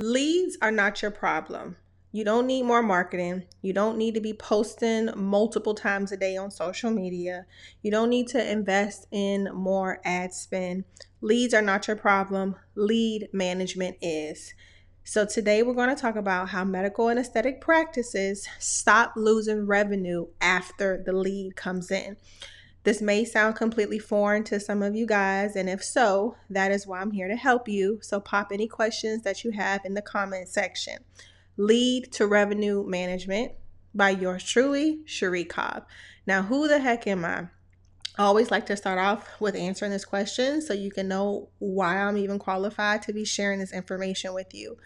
Leads are not your problem. You don't need more marketing. You don't need to be posting multiple times a day on social media. You don't need to invest in more ad spend. Leads are not your problem. Lead management is. So, today we're going to talk about how medical and aesthetic practices stop losing revenue after the lead comes in. This may sound completely foreign to some of you guys, and if so, that is why I'm here to help you. So pop any questions that you have in the comment section. Lead to Revenue Management by yours truly, Cheri Cobb. Now, who the heck am I? I always like to start off with answering this question so you can know why I'm even qualified to be sharing this information with you.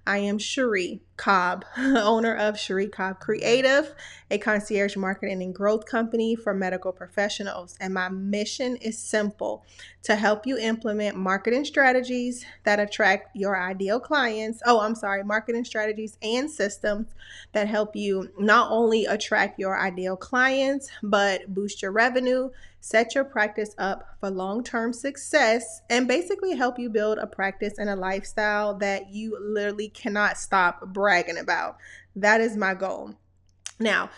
I am Cheri Cobb, owner of Cheri Cobb Creative, a concierge marketing and growth company for medical professionals. And my mission is simple: to help you implement marketing strategies that attract your ideal clients. Marketing strategies and systems that help you not only attract your ideal clients, but boost your revenue, set your practice up for long-term success, and basically help you build a practice and a lifestyle that you literally cannot stop bragging about. That is my goal. Now,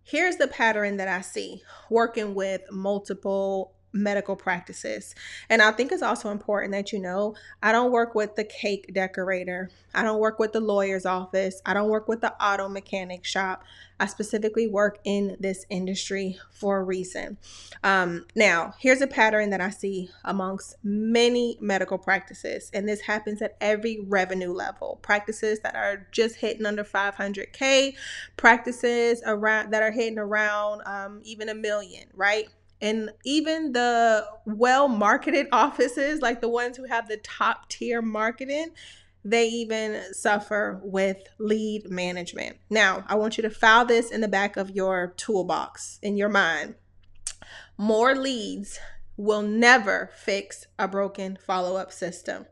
here's the pattern that I see working with multiple medical practices. And I think it's also important that you know, I don't work with the cake decorator. I don't work with the lawyer's office. I don't work with the auto mechanic shop. I specifically work in this industry for a reason. Now, here's a pattern that I see amongst many medical practices, and this happens at every revenue level. Practices that are just hitting under 500K, practices around that are hitting around even $1 million, right? And even the well-marketed offices, like the ones who have the top tier marketing, they even suffer with lead management. Now, I want you to file this in the back of your toolbox in your mind. More leads will never fix a broken follow-up system.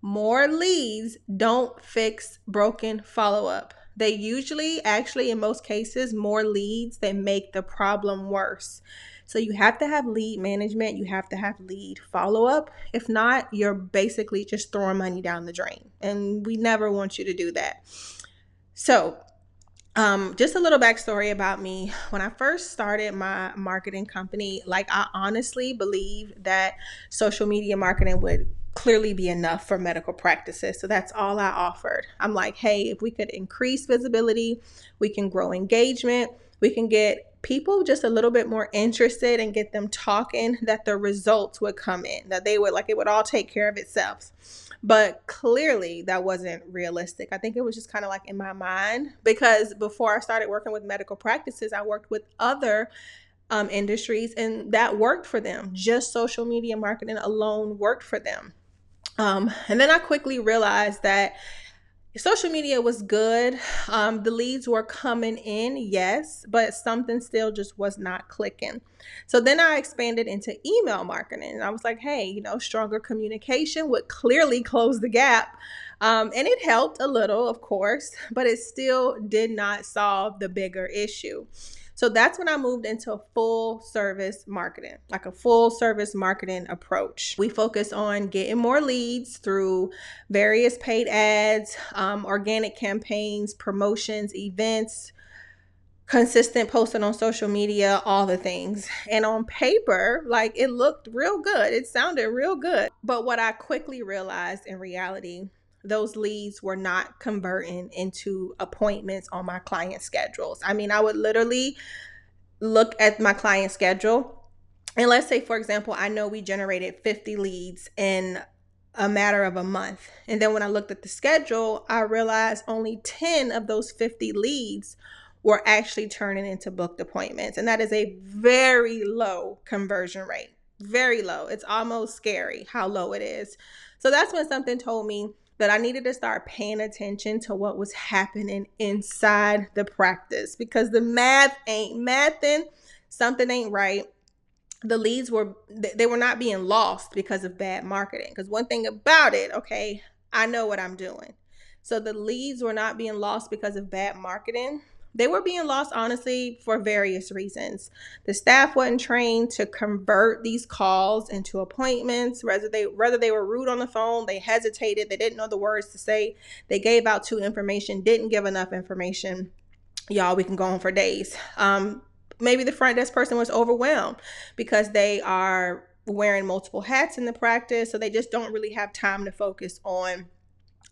More leads don't fix broken follow-up. They usually, actually, in most cases, more leads that make the problem worse. So you have to have lead management. You have to have lead follow-up. If not, you're basically just throwing money down the drain. And we never want you to do that. So just a little backstory about me. When I first started my marketing company, I honestly believed that social media marketing would clearly be enough for medical practices. So that's all I offered. I'm like, hey, if we could increase visibility, we can grow engagement, we can get people just a little bit more interested and get them talking, that the results would come in, that they would it would all take care of itself. But clearly that wasn't realistic. I think it was just kind of in my mind, because before I started working with medical practices, I worked with other industries, and that worked for them. Just social media marketing alone worked for them. And then I quickly realized that social media was good. The leads were coming in, yes, but something still just was not clicking. So then I expanded into email marketing. And I was like, hey, stronger communication would clearly close the gap. And it helped a little, of course, but it still did not solve the bigger issue. So that's when I moved into full service marketing, like a full service marketing approach. We focus on getting more leads through various paid ads, organic campaigns, promotions, events, consistent posting on social media, all the things. And on paper, it looked real good. It sounded real good. But what I quickly realized in reality, those leads were not converting into appointments on my client schedules. I mean, I would literally look at my client schedule, and let's say, for example, I know we generated 50 leads in a matter of a month. And then when I looked at the schedule, I realized only 10 of those 50 leads were actually turning into booked appointments. And that is a very low conversion rate. Very low. It's almost scary how low it is. So that's when something told me that I needed to start paying attention to what was happening inside the practice, because the math ain't mathing. Something ain't right. The leads were not being lost because of bad marketing. Because one thing about it, okay, I know what I'm doing. So the leads were not being lost because of bad marketing. They were being lost, honestly, for various reasons. The staff wasn't trained to convert these calls into appointments. Whether they were rude on the phone, they hesitated, they didn't know the words to say, they gave out too information, didn't give enough information. Y'all, we can go on for days. Maybe the front desk person was overwhelmed because they are wearing multiple hats in the practice, so they just don't really have time to focus on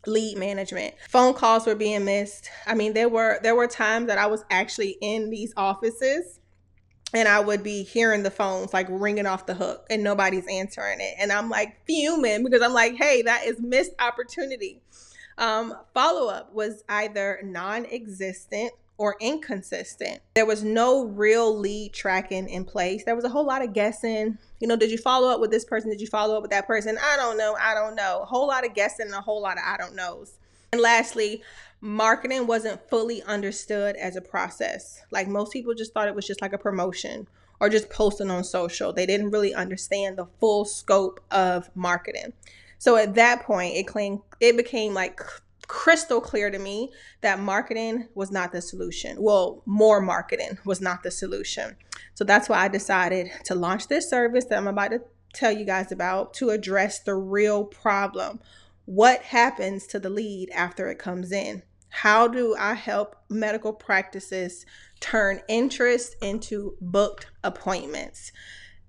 lead management. Phone calls were being missed. I mean, there were times that I was actually in these offices and I would be hearing the phones like ringing off the hook and nobody's answering it. And I'm like fuming because I'm like, hey, that is missed opportunity. Follow-up was either non-existent or inconsistent. There was no real lead tracking in place. There was a whole lot of guessing. Did you follow up with this person? Did you follow up with that person? I don't know. A whole lot of guessing and a whole lot of I don't knows. And lastly, marketing wasn't fully understood as a process. Like, most people just thought it was just like a promotion or just posting on social. They didn't really understand the full scope of marketing. So at that point, it became like crystal clear to me that marketing was not the solution. Well, more marketing was not the solution. So that's why I decided to launch this service that I'm about to tell you guys about to address the real problem. What happens to the lead after it comes in? How do I help medical practices turn interest into booked appointments?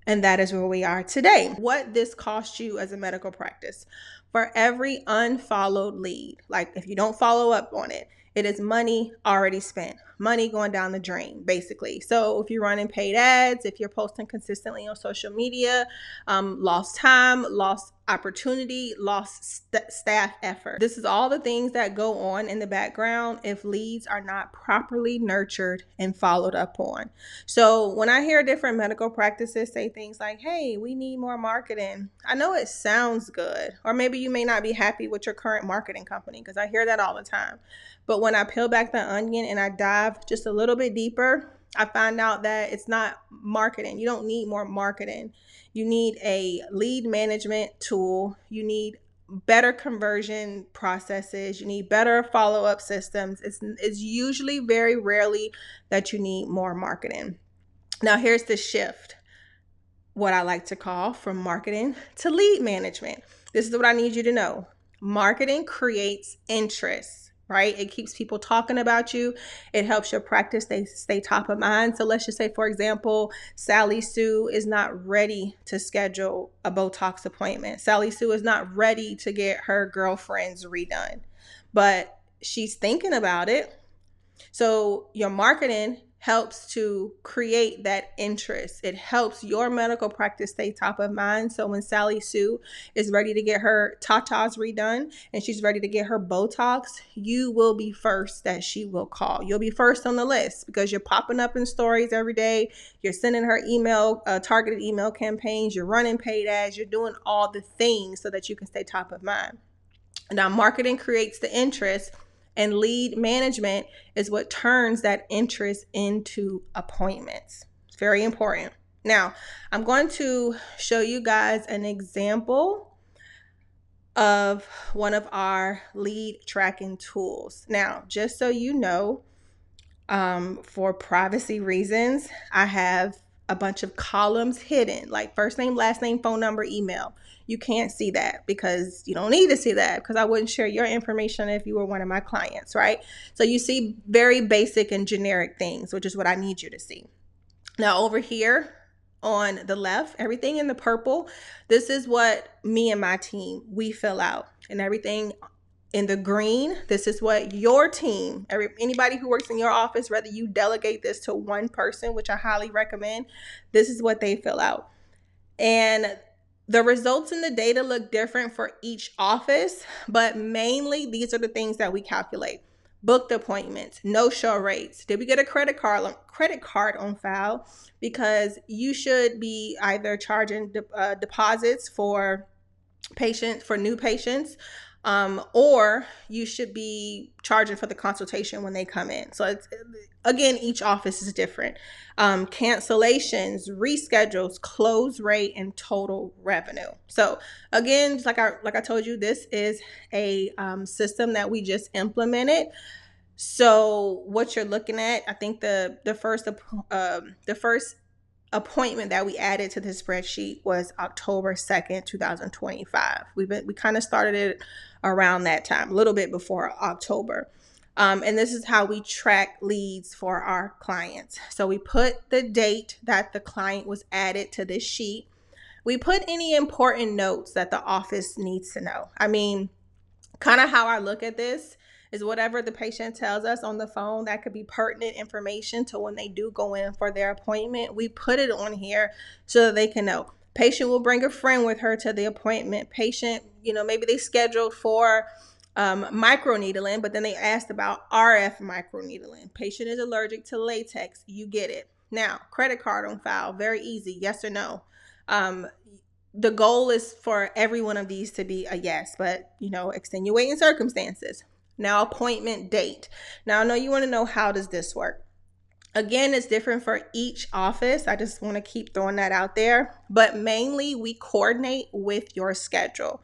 And that is where we are today. What this costs you as a medical practice. For every unfollowed lead, like if you don't follow up on it, it is money already spent, money going down the drain, basically. So if you're running paid ads, if you're posting consistently on social media, lost time, lost opportunity, lost staff effort. This is all the things that go on in the background if leads are not properly nurtured and followed up on. So when I hear different medical practices say things like, hey, we need more marketing, I know it sounds good. Or maybe you may not be happy with your current marketing company, because I hear that all the time. But when I peel back the onion and I dive just a little bit deeper, I find out that it's not marketing. You don't need more marketing. You need a lead management tool. You need better conversion processes. You need better follow-up systems. It's usually very rarely that you need more marketing. Now, here's the shift, what I like to call from marketing to lead management. This is what I need you to know. Marketing creates interest. Right? It keeps people talking about you. It helps your practice stay top of mind. So let's just say, for example, Sally Sue is not ready to schedule a Botox appointment. Sally Sue is not ready to get her girlfriends redone, but she's thinking about it. So your marketing helps to create that interest. It helps your medical practice stay top of mind. So when Sally Sue is ready to get her tatas redone and she's ready to get her Botox, you will be first that she will call. You'll be first on the list because you're popping up in stories every day. You're sending her targeted email campaigns. You're running paid ads. You're doing all the things so that you can stay top of mind. Now, marketing creates the interest, and lead management is what turns that interest into appointments. It's very important. Now, I'm going to show you guys an example of one of our lead tracking tools. Now, just so you know, for privacy reasons, I have a bunch of columns hidden, like first name, last name, phone number, email. You can't see that because you don't need to see that, because I wouldn't share your information if you were one of my clients, right? So you see very basic and generic things, which is what I need you to see. Now over here on the left, everything in the purple, this is what me and my team, we fill out. And everything in the green, this is what your team, anybody who works in your office, whether you delegate this to one person, which I highly recommend, this is what they fill out. And the results in the data look different for each office, but mainly these are the things that we calculate. Booked appointments, no-show rates. Did we get a credit card on file? Because you should be either charging deposits for new patients, or you should be charging for the consultation when they come in. So it's, again, each office is different. Cancellations, reschedules, close rate, and total revenue. So again, just like I told you, this is a system that we just implemented. So what you're looking at, I think the first appointment that we added to the spreadsheet was October 2nd, 2025. We kind of started it around that time, a little bit before October. And this is how we track leads for our clients. So we put the date that the client was added to this sheet. We put any important notes that the office needs to know. I mean, kind of how I look at this is whatever the patient tells us on the phone that could be pertinent information to when they do go in for their appointment. We put it on here so that they can know. Patient will bring a friend with her to the appointment. Patient, maybe they scheduled for microneedling, but then they asked about RF microneedling. Patient is allergic to latex. You get it. Now, credit card on file, very easy, yes or no. The goal is for every one of these to be a yes, but extenuating circumstances. Now, appointment date. Now, I know you want to know, how does this work? Again, it's different for each office. I just want to keep throwing that out there, but mainly we coordinate with your schedule.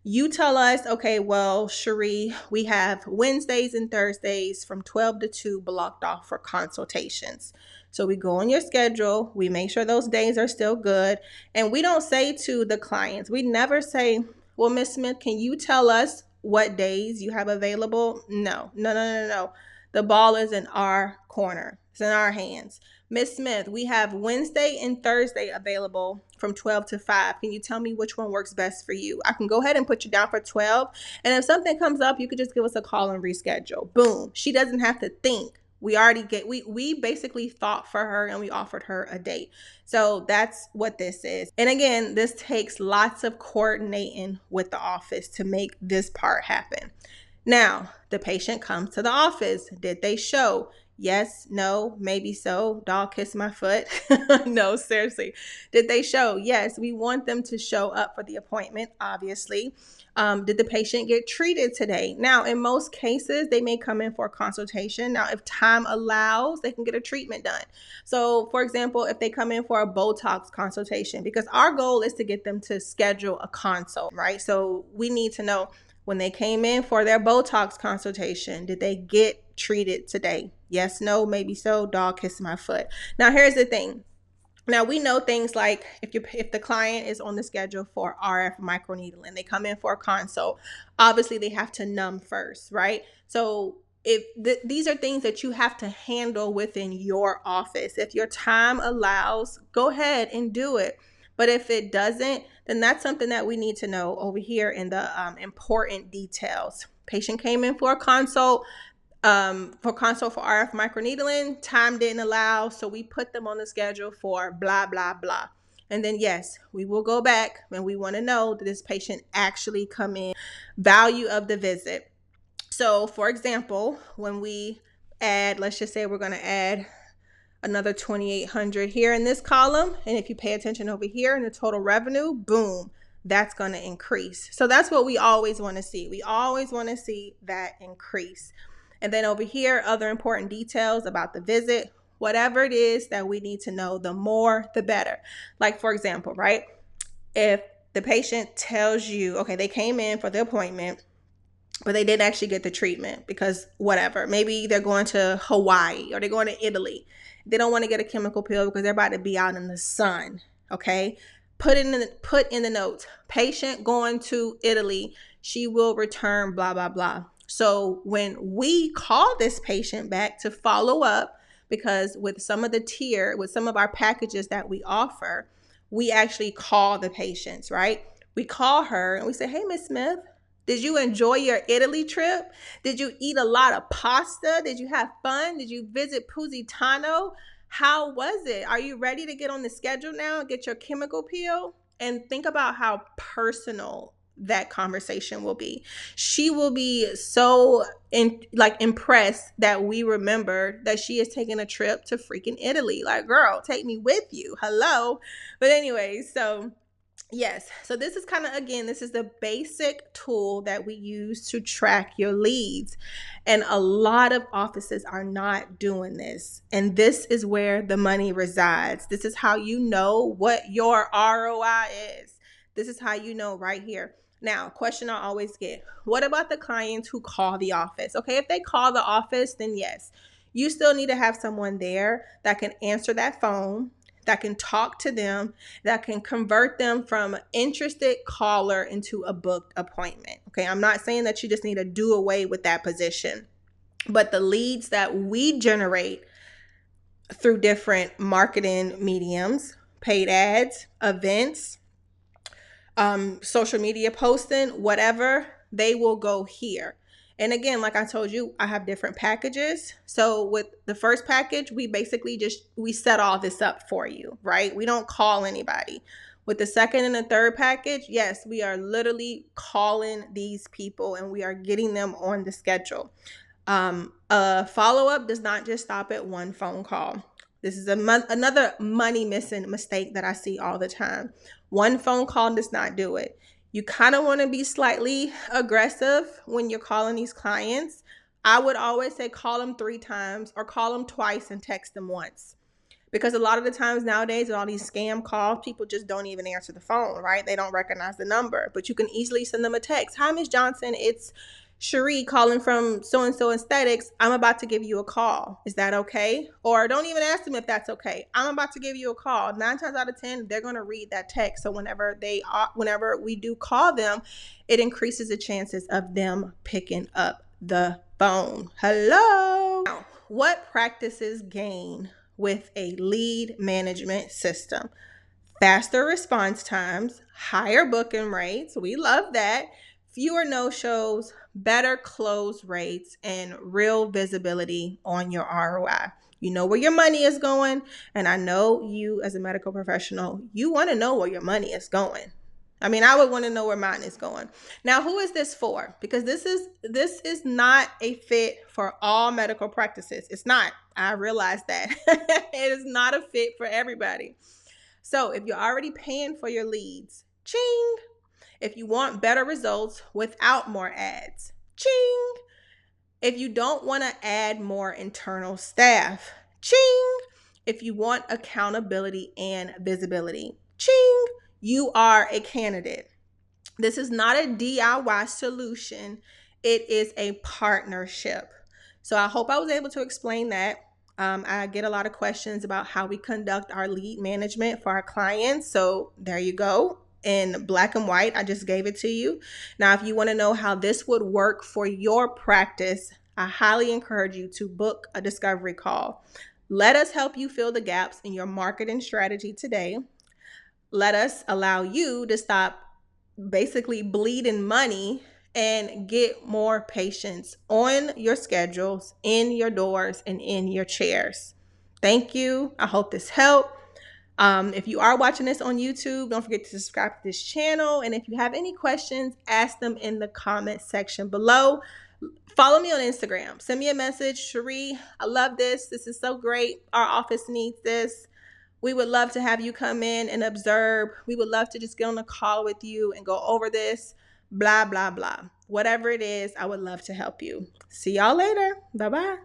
You tell us, okay, well, Cheri, we have Wednesdays and Thursdays from 12 to 2 blocked off for consultations. So we go on your schedule, we make sure those days are still good. And we don't say to the clients, we never say, well, Miss Smith, can you tell us what days you have available? No. The ball is in our corner. It's in our hands. Miss Smith, we have Wednesday and Thursday available from 12 to 5. Can you tell me which one works best for you? I can go ahead and put you down for 12. And if something comes up, you could just give us a call and reschedule. Boom. She doesn't have to think. We basically thought for her and we offered her a date. So that's what this is. And again, this takes lots of coordinating with the office to make this part happen. Now, the patient comes to the office. Did they show? Yes, no, maybe so. Dog kiss my foot. No, seriously. Did they show? Yes, we want them to show up for the appointment, obviously. Did the patient get treated today? Now, in most cases, they may come in for a consultation. Now, if time allows, they can get a treatment done. So, for example, if they come in for a Botox consultation, because our goal is to get them to schedule a consult, right? So we need to know, when they came in for their Botox consultation, did they get treated today? Yes, no, maybe so. Dog kiss my foot. Now, here's the thing. Now, we know things like if the client is on the schedule for RF microneedling, they come in for a consult, obviously they have to numb first, right? So these are things that you have to handle within your office. If your time allows, go ahead and do it. But if it doesn't, then that's something that we need to know over here in the important details. Patient came in for a consult, for RF microneedling, time didn't allow, so we put them on the schedule for blah, blah, blah. And then, yes, we will go back and we want to know that this patient actually come in, value of the visit. So, for example, when we add, let's just say we're going to add another 2,800 here in this column. And if you pay attention over here in the total revenue, boom, that's going to increase. So that's what we always want to see. We always want to see that increase. And then over here, other important details about the visit, whatever it is that we need to know, the more, the better. Like, for example, right? If the patient tells you, okay, they came in for the appointment, but they didn't actually get the treatment because whatever, maybe they're going to Hawaii or they're going to Italy. They don't want to get a chemical peel because they're about to be out in the sun. Okay. Put in the notes, patient going to Italy, she will return, blah, blah, blah. So when we call this patient back to follow up, because with some of our packages that we offer, we actually call the patients, right? We call her and we say, hey, Miss Smith, did you enjoy your Italy trip? Did you eat a lot of pasta? Did you have fun? Did you visit Positano? How was it? Are you ready to get on the schedule now and get your chemical peel? And think about how personal that conversation will be. She will be so impressed that we remember that she is taking a trip to freaking Italy. Like, girl, take me with you. Hello. But anyway, so yes. So this is this is the basic tool that we use to track your leads. And a lot of offices are not doing this. And this is where the money resides. This is how you know what your ROI is. This is how you know right here. Now, question I always get, what about the clients who call the office? Okay, if they call the office, then yes, you still need to have someone there that can answer that phone, that can talk to them, that can convert them from interested caller into a booked appointment. Okay, I'm not saying that you just need to do away with that position, but the leads that we generate through different marketing mediums, paid ads, events, social media posting, whatever, they will go here. And again, like I told you, I have different packages. So with the first package, we set all this up for you, right? We don't call anybody. With the second and the third package, yes, we are literally calling these people and we are getting them on the schedule. A follow-up does not just stop at one phone call. This is another money missing mistake that I see all the time. One phone call does not do it. You kind of want to be slightly aggressive when you're calling these clients. I would always say call them 3 times or call them twice and text them once. Because a lot of the times nowadays with all these scam calls, people just don't even answer the phone, right? They don't recognize the number. But you can easily send them a text. Hi, Ms. Johnson. It's Cheri calling from so-and-so aesthetics. I'm about to give you a call. Is that okay? Or don't even ask them if that's okay. I'm about to give you a call. 9 times out of 10, they're going to read that text. So whenever we do call them, it increases the chances of them picking up the phone. Hello. Now, what practices gain with a lead management system? Faster response times, higher booking rates. We love that. Fewer no-shows, better close rates, and real visibility on your ROI. You know where your money is going, and I know you as a medical professional, you want to know where your money is going. I mean, I would want to know where mine is going. Now, who is this for? Because this is not a fit for all medical practices. It's not. I realize that. It is not a fit for everybody. So if you're already paying for your leads, ching. If you want better results without more ads, ching. If you don't want to add more internal staff, ching. If you want accountability and visibility, ching. You are a candidate. This is not a DIY solution. It is a partnership. So I hope I was able to explain that. I get a lot of questions about how we conduct our lead management for our clients. So there you go. In black and white, I just gave it to you. Now, if you want to know how this would work for your practice, I highly encourage you to book a discovery call. Let us help you fill the gaps in your marketing strategy today. Let us allow you to stop basically bleeding money and get more patients on your schedules, in your doors, and in your chairs. Thank you. I hope this helped. If you are watching this on YouTube, don't forget to subscribe to this channel. And if you have any questions, ask them in the comment section below. Follow me on Instagram. Send me a message. Cheri, I love this. This is so great. Our office needs this. We would love to have you come in and observe. We would love to just get on a call with you and go over this, blah, blah, blah. Whatever it is, I would love to help you. See y'all later. Bye-bye.